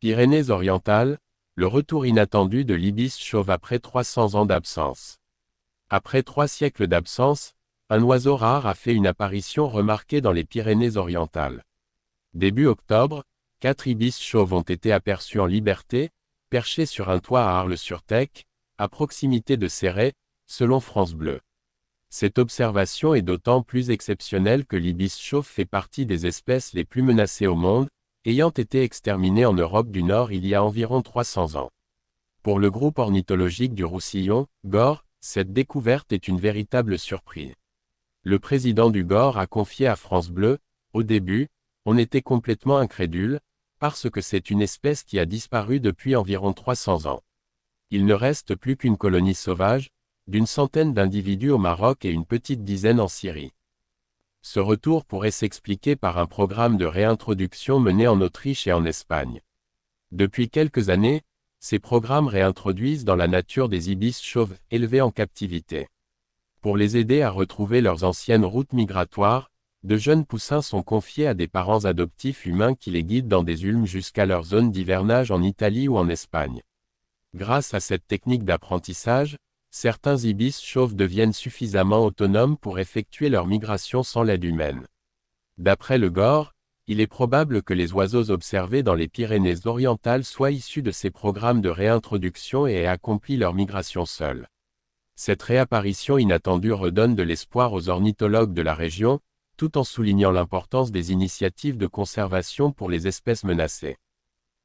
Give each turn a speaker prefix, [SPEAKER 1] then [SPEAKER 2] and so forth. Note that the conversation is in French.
[SPEAKER 1] Pyrénées-Orientales, le retour inattendu de l'ibis chauve après 300 ans d'absence. Après 3 siècles d'absence, un oiseau rare a fait une apparition remarquée dans les Pyrénées-Orientales. Début octobre, 4 ibis chauves ont été aperçus en liberté, perchés sur un toit à Arles-sur-Tech, à proximité de Céret, selon France Bleu. Cette observation est d'autant plus exceptionnelle que l'ibis chauve fait partie des espèces les plus menacées au monde, ayant été exterminé en Europe du Nord il y a environ 300 ans. Pour le groupe ornithologique du Roussillon, GOR, cette découverte est une véritable surprise. Le président du GOR a confié à France Bleu, au début, on était complètement incrédule, parce que c'est une espèce qui a disparu depuis environ 300 ans. Il ne reste plus qu'une colonie sauvage, d'une centaine d'individus au Maroc et une petite dizaine en Syrie. Ce retour pourrait s'expliquer par un programme de réintroduction mené en Autriche et en Espagne. Depuis quelques années, ces programmes réintroduisent dans la nature des ibis chauves élevés en captivité. Pour les aider à retrouver leurs anciennes routes migratoires, de jeunes poussins sont confiés à des parents adoptifs humains qui les guident dans des ulmes jusqu'à leur zone d'hivernage en Italie ou en Espagne. Grâce à cette technique d'apprentissage, certains ibis chauves deviennent suffisamment autonomes pour effectuer leur migration sans l'aide humaine. D'après le GOR, il est probable que les oiseaux observés dans les Pyrénées-Orientales soient issus de ces programmes de réintroduction et aient accompli leur migration seuls. Cette réapparition inattendue redonne de l'espoir aux ornithologues de la région, tout en soulignant l'importance des initiatives de conservation pour les espèces menacées.